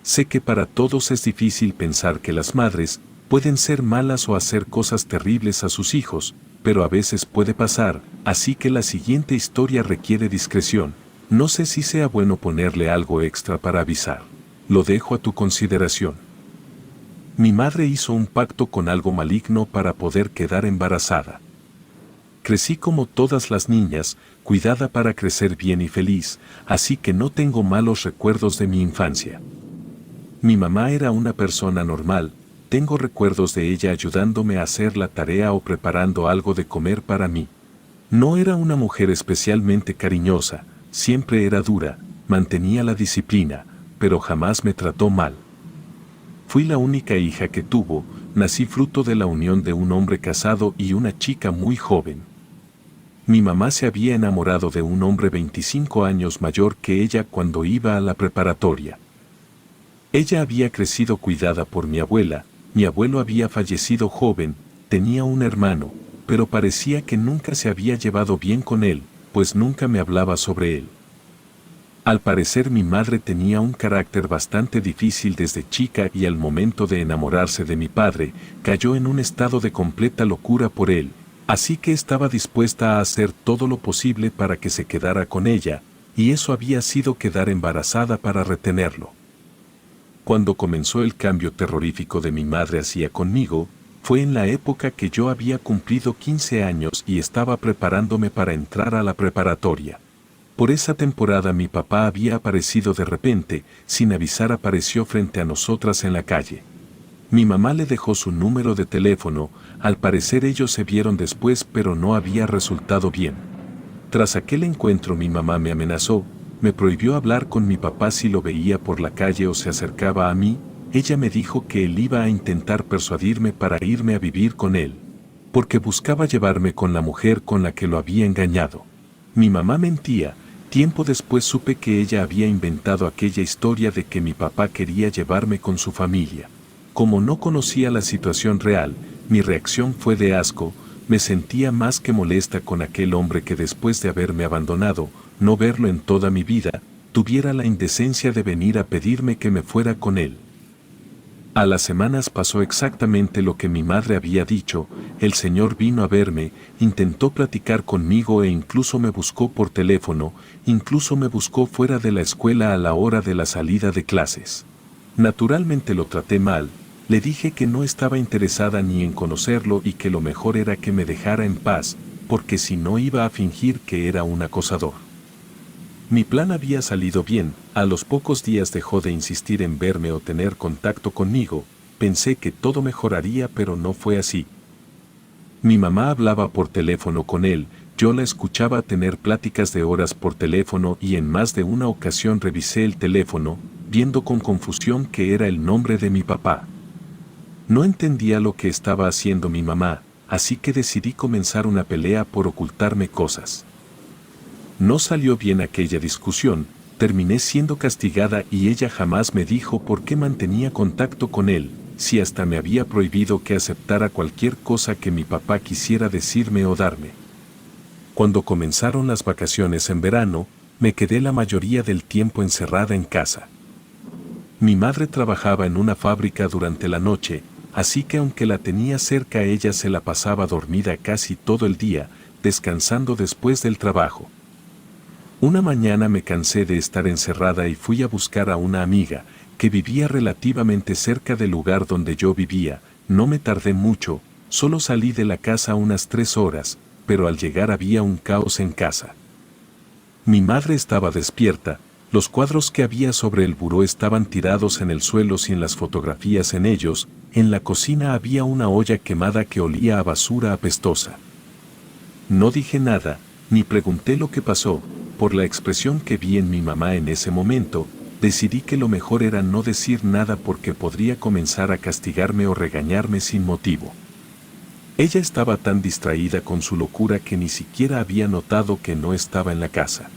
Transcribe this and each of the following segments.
Sé que para todos es difícil pensar que las madres pueden ser malas o hacer cosas terribles a sus hijos, pero a veces puede pasar, así que la siguiente historia requiere discreción. No sé si sea bueno ponerle algo extra para avisar. Lo dejo a tu consideración. Mi madre hizo un pacto con algo maligno para poder quedar embarazada. Crecí como todas las niñas, cuidada para crecer bien y feliz, así que no tengo malos recuerdos de mi infancia. Mi mamá era una persona normal, tengo recuerdos de ella ayudándome a hacer la tarea o preparando algo de comer para mí. No era una mujer especialmente cariñosa, siempre era dura, mantenía la disciplina, pero jamás me trató mal. Fui la única hija que tuvo, nací fruto de la unión de un hombre casado y una chica muy joven. Mi mamá se había enamorado de un hombre 25 años mayor que ella cuando iba a la preparatoria. Ella había crecido cuidada por mi abuela, mi abuelo había fallecido joven, tenía un hermano, pero parecía que nunca se había llevado bien con él, pues nunca me hablaba sobre él. Al parecer mi madre tenía un carácter bastante difícil desde chica y al momento de enamorarse de mi padre, cayó en un estado de completa locura por él, así que estaba dispuesta a hacer todo lo posible para que se quedara con ella, y eso había sido quedar embarazada para retenerlo. Cuando comenzó el cambio terrorífico de mi madre hacia conmigo, fue en la época que yo había cumplido 15 años y estaba preparándome para entrar a la preparatoria. Por esa temporada mi papá había aparecido de repente, sin avisar apareció frente a nosotras en la calle. Mi mamá le dejó su número de teléfono, al parecer ellos se vieron después pero no había resultado bien. Tras aquel encuentro mi mamá me amenazó, me prohibió hablar con mi papá si lo veía por la calle o se acercaba a mí, ella me dijo que él iba a intentar persuadirme para irme a vivir con él, porque buscaba llevarme con la mujer con la que lo había engañado. Mi mamá mentía. Tiempo después supe que ella había inventado aquella historia de que mi papá quería llevarme con su familia. Como no conocía la situación real, mi reacción fue de asco, me sentía más que molesta con aquel hombre que después de haberme abandonado, no verlo en toda mi vida, tuviera la indecencia de venir a pedirme que me fuera con él. A las semanas pasó exactamente lo que mi madre había dicho, el señor vino a verme, intentó platicar conmigo e incluso me buscó por teléfono, incluso me buscó fuera de la escuela a la hora de la salida de clases. Naturalmente lo traté mal, le dije que no estaba interesada ni en conocerlo y que lo mejor era que me dejara en paz, porque si no iba a fingir que era un acosador. Mi plan había salido bien, a los pocos días dejó de insistir en verme o tener contacto conmigo, pensé que todo mejoraría pero no fue así. Mi mamá hablaba por teléfono con él, yo la escuchaba tener pláticas de horas por teléfono y en más de una ocasión revisé el teléfono, viendo con confusión que era el nombre de mi papá. No entendía lo que estaba haciendo mi mamá, así que decidí comenzar una pelea por ocultarme cosas. No salió bien aquella discusión, terminé siendo castigada y ella jamás me dijo por qué mantenía contacto con él, si hasta me había prohibido que aceptara cualquier cosa que mi papá quisiera decirme o darme. Cuando comenzaron las vacaciones en verano, me quedé la mayoría del tiempo encerrada en casa. Mi madre trabajaba en una fábrica durante la noche, así que aunque la tenía cerca ella se la pasaba dormida casi todo el día, descansando después del trabajo. Una mañana me cansé de estar encerrada y fui a buscar a una amiga, que vivía relativamente cerca del lugar donde yo vivía, no me tardé mucho, solo salí de la casa unas 3 horas, pero al llegar había un caos en casa. Mi madre estaba despierta, los cuadros que había sobre el buró estaban tirados en el suelo sin las fotografías en ellos, en la cocina había una olla quemada que olía a basura apestosa. No dije nada, ni pregunté lo que pasó. Por la expresión que vi en mi mamá en ese momento, decidí que lo mejor era no decir nada porque podría comenzar a castigarme o regañarme sin motivo. Ella estaba tan distraída con su locura que ni siquiera había notado que no estaba en la casa.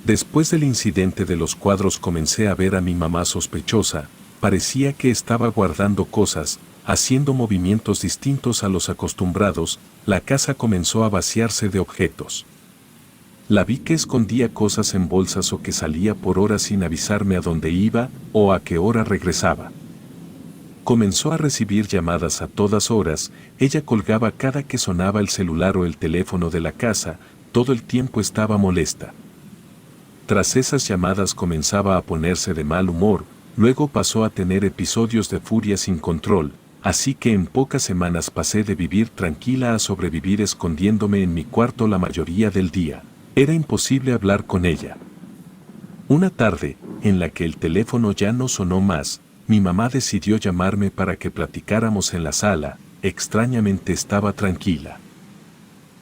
Después del incidente de los cuadros comencé a ver a mi mamá sospechosa, parecía que estaba guardando cosas, haciendo movimientos distintos a los acostumbrados, la casa comenzó a vaciarse de objetos. La vi que escondía cosas en bolsas o que salía por horas sin avisarme a dónde iba o a qué hora regresaba. Comenzó a recibir llamadas a todas horas, ella colgaba cada que sonaba el celular o el teléfono de la casa, todo el tiempo estaba molesta. Tras esas llamadas comenzaba a ponerse de mal humor, luego pasó a tener episodios de furia sin control, así que en pocas semanas pasé de vivir tranquila a sobrevivir escondiéndome en mi cuarto la mayoría del día. Era imposible hablar con ella. Una tarde, en la que el teléfono ya no sonó más, mi mamá decidió llamarme para que platicáramos en la sala, extrañamente estaba tranquila.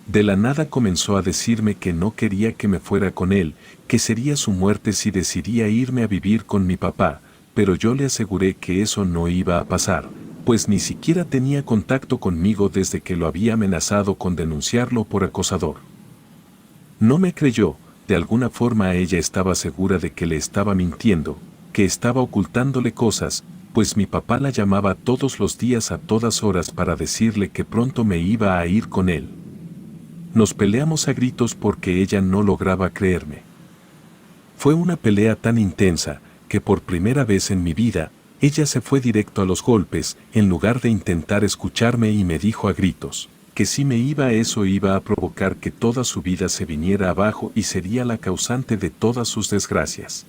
De la nada comenzó a decirme que no quería que me fuera con él, que sería su muerte si decidía irme a vivir con mi papá, pero yo le aseguré que eso no iba a pasar, pues ni siquiera tenía contacto conmigo desde que lo había amenazado con denunciarlo por acosador. No me creyó, de alguna forma ella estaba segura de que le estaba mintiendo, que estaba ocultándole cosas, pues mi papá la llamaba todos los días a todas horas para decirle que pronto me iba a ir con él. Nos peleamos a gritos porque ella no lograba creerme. Fue una pelea tan intensa, que por primera vez en mi vida, ella se fue directo a los golpes, en lugar de intentar escucharme y me dijo a gritos, que si me iba eso iba a provocar que toda su vida se viniera abajo y sería la causante de todas sus desgracias.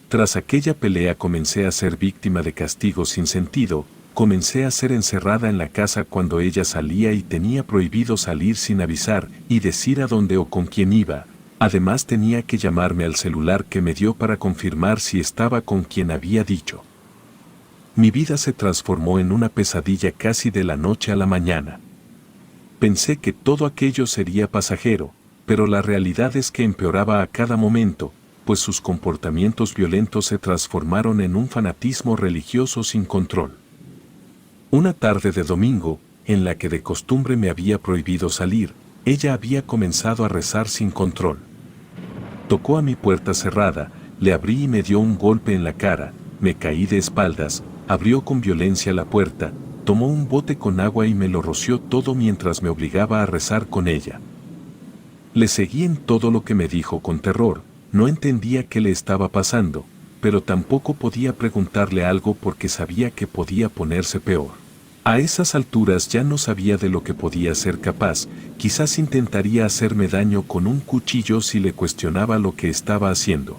Tras aquella pelea comencé a ser víctima de castigos sin sentido, comencé a ser encerrada en la casa cuando ella salía y tenía prohibido salir sin avisar y decir a dónde o con quién iba, además tenía que llamarme al celular que me dio para confirmar si estaba con quien había dicho. Mi vida se transformó en una pesadilla casi de la noche a la mañana. Pensé que todo aquello sería pasajero, pero la realidad es que empeoraba a cada momento, pues sus comportamientos violentos se transformaron en un fanatismo religioso sin control. Una tarde de domingo, en la que de costumbre me había prohibido salir, ella había comenzado a rezar sin control. Tocó a mi puerta cerrada, le abrí y me dio un golpe en la cara, me caí de espaldas, abrió con violencia la puerta, tomó un bote con agua y me lo roció todo mientras me obligaba a rezar con ella. Le seguí en todo lo que me dijo con terror, no entendía qué le estaba pasando, pero tampoco podía preguntarle algo porque sabía que podía ponerse peor. A esas alturas ya no sabía de lo que podía ser capaz, quizás intentaría hacerme daño con un cuchillo si le cuestionaba lo que estaba haciendo.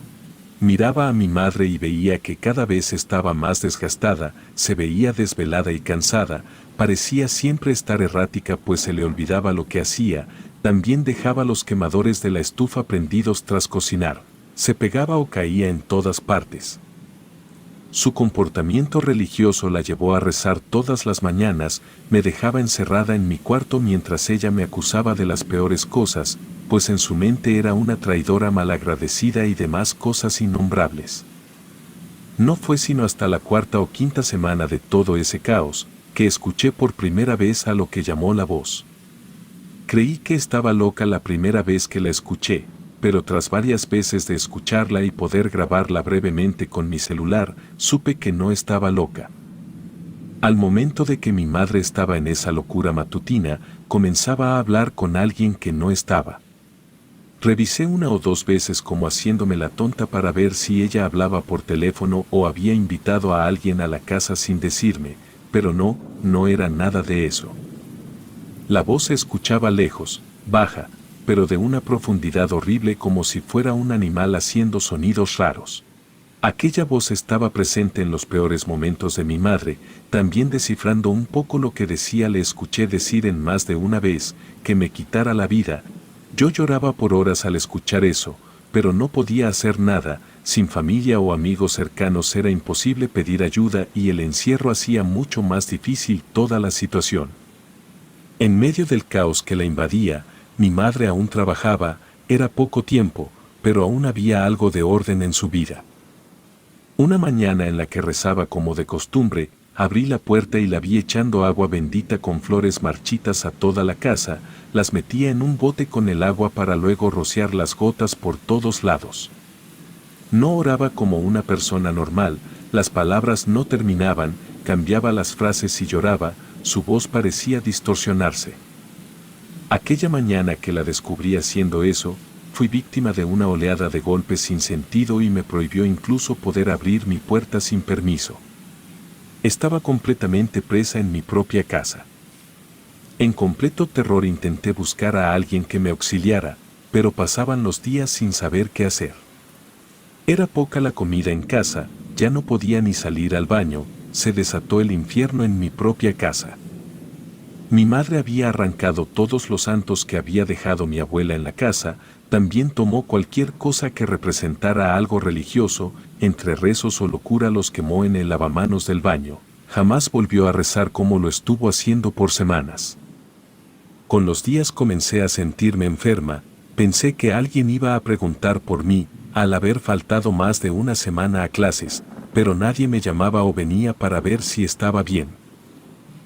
Miraba a mi madre y veía que cada vez estaba más desgastada, se veía desvelada y cansada, parecía siempre estar errática pues se le olvidaba lo que hacía, también dejaba los quemadores de la estufa prendidos tras cocinar, se pegaba o caía en todas partes. Su comportamiento religioso la llevó a rezar todas las mañanas, me dejaba encerrada en mi cuarto mientras ella me acusaba de las peores cosas, pues en su mente era una traidora malagradecida y demás cosas innombrables. No fue sino hasta la cuarta o quinta semana de todo ese caos, que escuché por primera vez a lo que llamó la voz. Creí que estaba loca la primera vez que la escuché, pero tras varias veces de escucharla y poder grabarla brevemente con mi celular, supe que no estaba loca. Al momento de que mi madre estaba en esa locura matutina, comenzaba a hablar con alguien que no estaba. Revisé una o dos veces como haciéndome la tonta para ver si ella hablaba por teléfono o había invitado a alguien a la casa sin decirme, pero no era nada de eso. La voz se escuchaba lejos, baja, pero de una profundidad horrible como si fuera un animal haciendo sonidos raros. Aquella voz estaba presente en los peores momentos de mi madre, también descifrando un poco lo que decía. Le escuché decir en más de una vez que me quitara la vida. Yo lloraba por horas al escuchar eso, pero no podía hacer nada, sin familia o amigos cercanos era imposible pedir ayuda y el encierro hacía mucho más difícil toda la situación. En medio del caos que la invadía, mi madre aún trabajaba, era poco tiempo, pero aún había algo de orden en su vida. Una mañana en la que rezaba como de costumbre, abrí la puerta y la vi echando agua bendita con flores marchitas a toda la casa, las metía en un bote con el agua para luego rociar las gotas por todos lados. No oraba como una persona normal, las palabras no terminaban, cambiaba las frases y lloraba, su voz parecía distorsionarse. Aquella mañana que la descubrí haciendo eso, fui víctima de una oleada de golpes sin sentido y me prohibió incluso poder abrir mi puerta sin permiso. Estaba completamente presa en mi propia casa. En completo terror intenté buscar a alguien que me auxiliara, pero pasaban los días sin saber qué hacer. Era poca la comida en casa, ya no podía ni salir al baño, se desató el infierno en mi propia casa. Mi madre había arrancado todos los santos que había dejado mi abuela en la casa, también tomó cualquier cosa que representara algo religioso, entre rezos o locura los quemó en el lavamanos del baño. Jamás volvió a rezar como lo estuvo haciendo por semanas. Con los días comencé a sentirme enferma, pensé que alguien iba a preguntar por mí, al haber faltado más de una semana a clases, pero nadie me llamaba o venía para ver si estaba bien.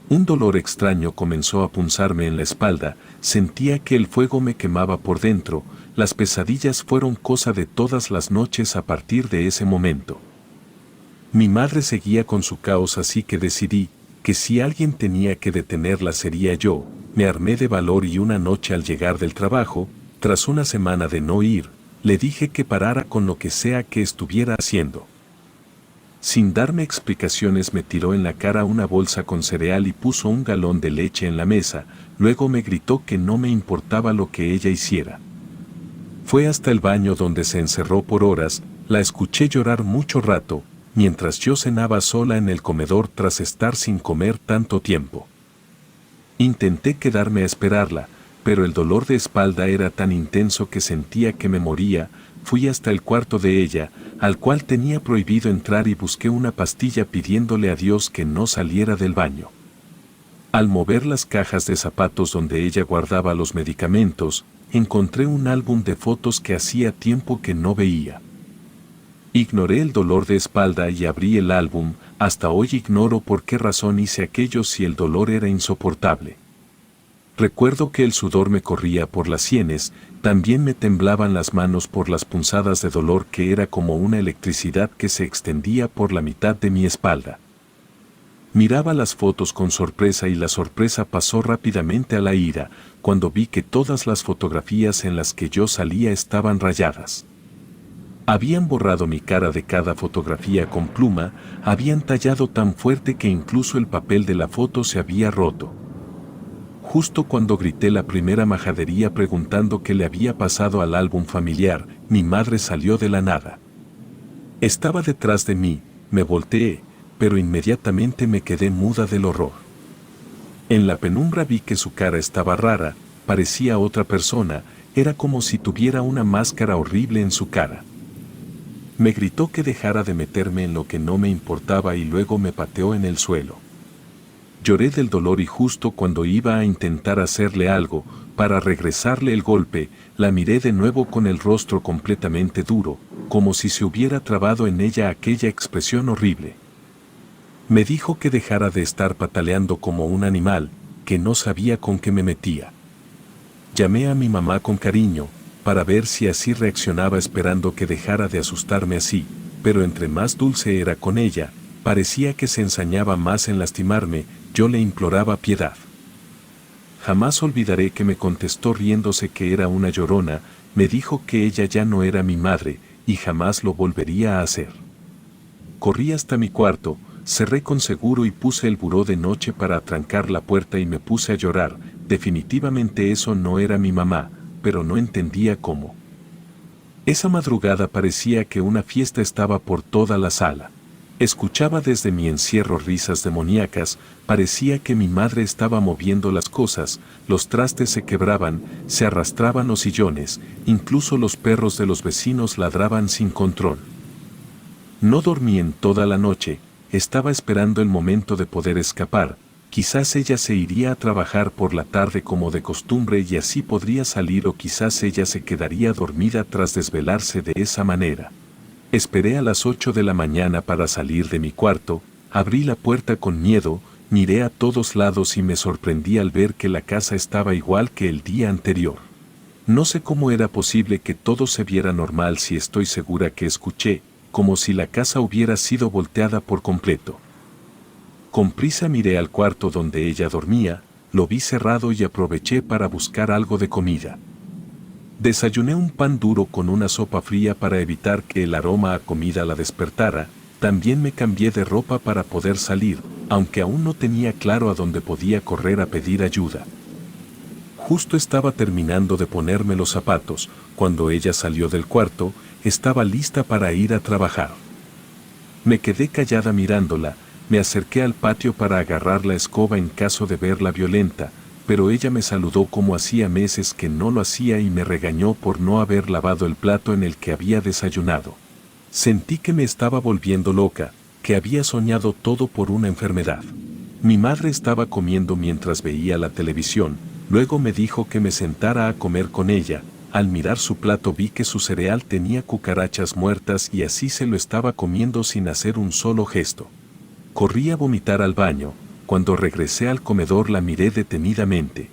Un dolor extraño comenzó a punzarme en la espalda, sentía que el fuego me quemaba por dentro, las pesadillas fueron cosa de todas las noches a partir de ese momento. Mi madre seguía con su caos, así que decidí que si alguien tenía que detenerla sería yo. Me armé de valor y una noche al llegar del trabajo, tras una semana de no ir, le dije que parara con lo que sea que estuviera haciendo. Sin darme explicaciones me tiró en la cara una bolsa con cereal y puso un galón de leche en la mesa, luego me gritó que no me importaba lo que ella hiciera. Fue hasta el baño donde se encerró por horas, la escuché llorar mucho rato, mientras yo cenaba sola en el comedor tras estar sin comer tanto tiempo. Intenté quedarme a esperarla, pero el dolor de espalda era tan intenso que sentía que me moría. Fui hasta el cuarto de ella, al cual tenía prohibido entrar, y busqué una pastilla pidiéndole a Dios que no saliera del baño. Al mover las cajas de zapatos donde ella guardaba los medicamentos, encontré un álbum de fotos que hacía tiempo que no veía. Ignoré el dolor de espalda y abrí el álbum. Hasta hoy ignoro por qué razón hice aquello si el dolor era insoportable. Recuerdo que el sudor me corría por las sienes, también me temblaban las manos por las punzadas de dolor que era como una electricidad que se extendía por la mitad de mi espalda. Miraba las fotos con sorpresa y la sorpresa pasó rápidamente a la ira, cuando vi que todas las fotografías en las que yo salía estaban rayadas. Habían borrado mi cara de cada fotografía con pluma, habían tallado tan fuerte que incluso el papel de la foto se había roto. Justo cuando grité la primera majadería preguntando qué le había pasado al álbum familiar, mi madre salió de la nada. Estaba detrás de mí, me volteé, pero inmediatamente me quedé muda del horror. En la penumbra vi que su cara estaba rara, parecía otra persona, era como si tuviera una máscara horrible en su cara. Me gritó que dejara de meterme en lo que no me importaba y luego me pateó en el suelo. Lloré del dolor y justo cuando iba a intentar hacerle algo, para regresarle el golpe, la miré de nuevo con el rostro completamente duro, como si se hubiera trabado en ella aquella expresión horrible. Me dijo que dejara de estar pataleando como un animal, que no sabía con qué me metía. Llamé a mi mamá con cariño, para ver si así reaccionaba, esperando que dejara de asustarme así, pero entre más dulce era con ella, parecía que se ensañaba más en lastimarme. Yo le imploraba piedad. Jamás olvidaré que me contestó riéndose que era una llorona, me dijo que ella ya no era mi madre, y jamás lo volvería a hacer. Corrí hasta mi cuarto, cerré con seguro y puse el buró de noche para atrancar la puerta y me puse a llorar. Definitivamente eso no era mi mamá, pero no entendía cómo. Esa madrugada parecía que una fiesta estaba por toda la sala. Escuchaba desde mi encierro risas demoníacas, parecía que mi madre estaba moviendo las cosas, los trastes se quebraban, se arrastraban los sillones, incluso los perros de los vecinos ladraban sin control. No dormí en toda la noche, estaba esperando el momento de poder escapar, quizás ella se iría a trabajar por la tarde como de costumbre y así podría salir, o quizás ella se quedaría dormida tras desvelarse de esa manera. Esperé a las 8 de la mañana para salir de mi cuarto, abrí la puerta con miedo, miré a todos lados y me sorprendí al ver que la casa estaba igual que el día anterior. No sé cómo era posible que todo se viera normal si estoy segura que escuché, como si la casa hubiera sido volteada por completo. Con prisa miré al cuarto donde ella dormía, lo vi cerrado y aproveché para buscar algo de comida. Desayuné un pan duro con una sopa fría para evitar que el aroma a comida la despertara. También me cambié de ropa para poder salir, aunque aún no tenía claro a dónde podía correr a pedir ayuda. Justo estaba terminando de ponerme los zapatos, cuando ella salió del cuarto. Estaba lista para ir a trabajar. Me quedé callada mirándola. Me acerqué al patio para agarrar la escoba en caso de verla violenta, pero ella me saludó como hacía meses que no lo hacía y me regañó por no haber lavado el plato en el que había desayunado. Sentí que me estaba volviendo loca, que había soñado todo por una enfermedad. Mi madre estaba comiendo mientras veía la televisión. Luego me dijo que me sentara a comer con ella. Al mirar su plato vi que su cereal tenía cucarachas muertas y así se lo estaba comiendo sin hacer un solo gesto. Corrí a vomitar al baño. Cuando regresé al comedor la miré detenidamente.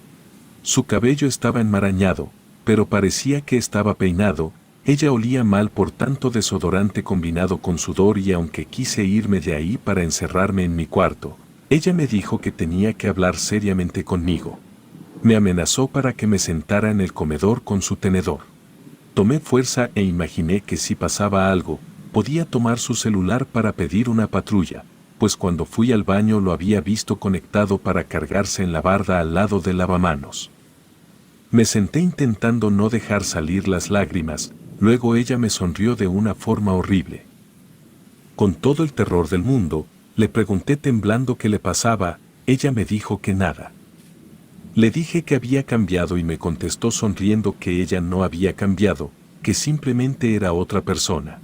Su cabello estaba enmarañado, pero parecía que estaba peinado. Ella olía mal por tanto desodorante combinado con sudor y aunque quise irme de ahí para encerrarme en mi cuarto, ella me dijo que tenía que hablar seriamente conmigo. Me amenazó para que me sentara en el comedor con su tenedor. Tomé fuerza e imaginé que si pasaba algo, podía tomar su celular para pedir una patrulla, pues cuando fui al baño lo había visto conectado para cargarse en la barda al lado del lavamanos. Me senté intentando no dejar salir las lágrimas. Luego ella me sonrió de una forma horrible. Con todo el terror del mundo, le pregunté temblando qué le pasaba. Ella me dijo que nada. Le dije que había cambiado y me contestó sonriendo que ella no había cambiado, que simplemente era otra persona.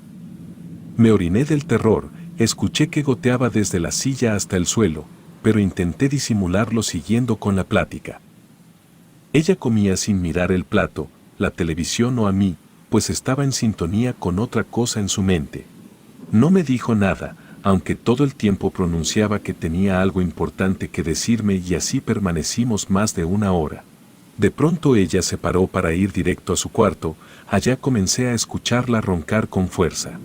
Me oriné del terror. Escuché que goteaba desde la silla hasta el suelo, pero intenté disimularlo siguiendo con la plática. Ella comía sin mirar el plato, la televisión o a mí, pues estaba en sintonía con otra cosa en su mente. No me dijo nada, aunque todo el tiempo pronunciaba que tenía algo importante que decirme y así permanecimos más de una hora. De pronto ella se paró para ir directo a su cuarto. Allá comencé a escucharla roncar con fuerza.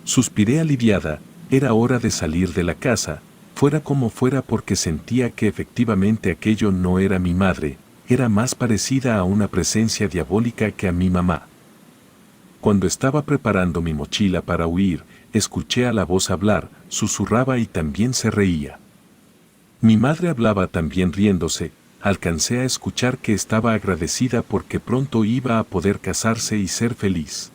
Suspiré aliviada. Era hora de salir de la casa, fuera como fuera, porque sentía que efectivamente aquello no era mi madre, era más parecida a una presencia diabólica que a mi mamá. Cuando estaba preparando mi mochila para huir, escuché a la voz hablar, susurraba y también se reía. Mi madre hablaba también riéndose. Alcancé a escuchar que estaba agradecida porque pronto iba a poder casarse y ser feliz.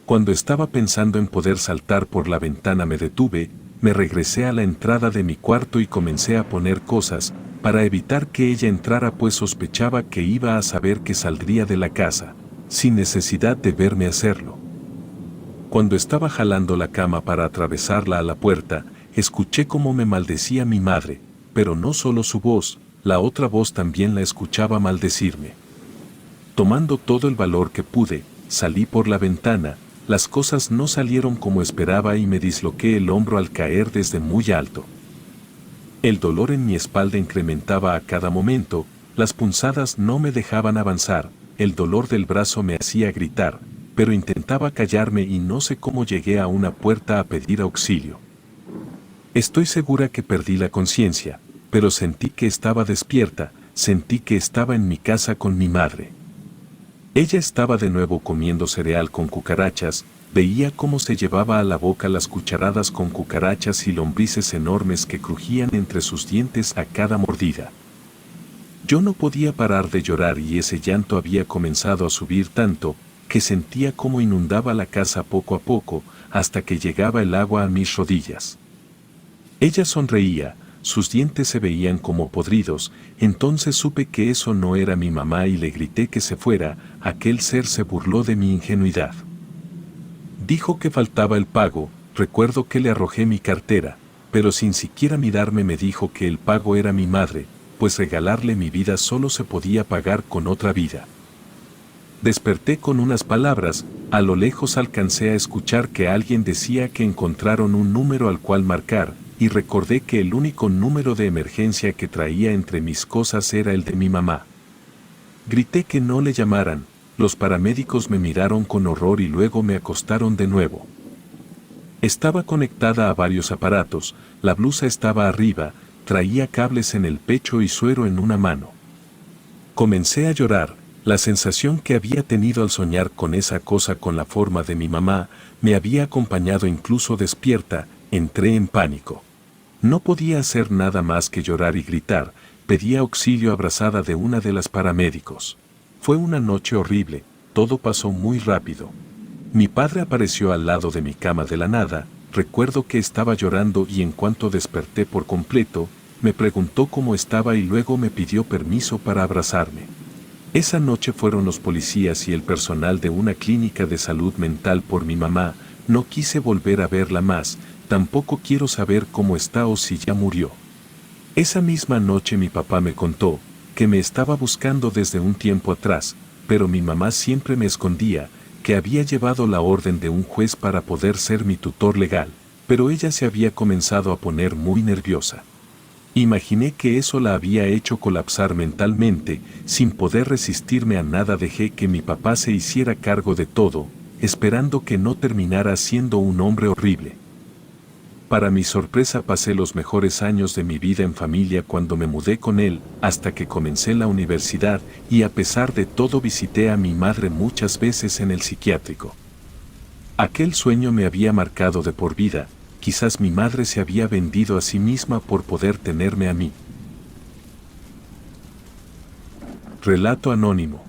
Cuando estaba pensando en poder saltar por la ventana me detuve, me regresé a la entrada de mi cuarto y comencé a poner cosas, para evitar que ella entrara, pues sospechaba que iba a saber que saldría de la casa, sin necesidad de verme hacerlo. Cuando estaba jalando la cama para atravesarla a la puerta, escuché cómo me maldecía mi madre, pero no solo su voz, la otra voz también la escuchaba maldecirme. Tomando todo el valor que pude, salí por la ventana. Las cosas no salieron como esperaba y me disloqué el hombro al caer desde muy alto. El dolor en mi espalda incrementaba a cada momento, las punzadas no me dejaban avanzar, el dolor del brazo me hacía gritar, pero intentaba callarme y no sé cómo llegué a una puerta a pedir auxilio. Estoy segura que perdí la conciencia, pero sentí que estaba despierta, sentí que estaba en mi casa con mi madre. Ella estaba de nuevo comiendo cereal con cucarachas. Veía cómo se llevaba a la boca las cucharadas con cucarachas y lombrices enormes que crujían entre sus dientes a cada mordida. Yo no podía parar de llorar y ese llanto había comenzado a subir tanto, que sentía cómo inundaba la casa poco a poco, hasta que llegaba el agua a mis rodillas. Ella sonreía, sus dientes se veían como podridos. Entonces supe que eso no era mi mamá y le grité que se fuera. Aquel ser se burló de mi ingenuidad. Dijo que faltaba el pago. Recuerdo que le arrojé mi cartera, pero sin siquiera mirarme me dijo que el pago era mi madre, pues regalarle mi vida solo se podía pagar con otra vida. Desperté con unas palabras. A lo lejos alcancé a escuchar que alguien decía que encontraron un número al cual marcar, y recordé que el único número de emergencia que traía entre mis cosas era el de mi mamá. Grité que no le llamaran. Los paramédicos me miraron con horror y luego me acostaron de nuevo. Estaba conectada a varios aparatos, la blusa estaba arriba, traía cables en el pecho y suero en una mano. Comencé a llorar. La sensación que había tenido al soñar con esa cosa con la forma de mi mamá me había acompañado incluso despierta. Entré en pánico. No podía hacer nada más que llorar y gritar. Pedí auxilio abrazada de una de las paramédicos. Fue una noche horrible, todo pasó muy rápido. Mi padre apareció al lado de mi cama de la nada. Recuerdo que estaba llorando y en cuanto desperté por completo, me preguntó cómo estaba y luego me pidió permiso para abrazarme. Esa noche fueron los policías y el personal de una clínica de salud mental por mi mamá. No quise volver a verla más, tampoco quiero saber cómo está o si ya murió. Esa misma noche mi papá me contó que me estaba buscando desde un tiempo atrás, pero mi mamá siempre me escondía, que había llevado la orden de un juez para poder ser mi tutor legal, pero ella se había comenzado a poner muy nerviosa. Imaginé que eso la había hecho colapsar mentalmente. Sin poder resistirme a nada dejé que mi papá se hiciera cargo de todo, esperando que no terminara siendo un hombre horrible. Para mi sorpresa pasé los mejores años de mi vida en familia cuando me mudé con él, hasta que comencé la universidad y a pesar de todo visité a mi madre muchas veces en el psiquiátrico. Aquel sueño me había marcado de por vida. Quizás mi madre se había vendido a sí misma por poder tenerme a mí. Relato anónimo.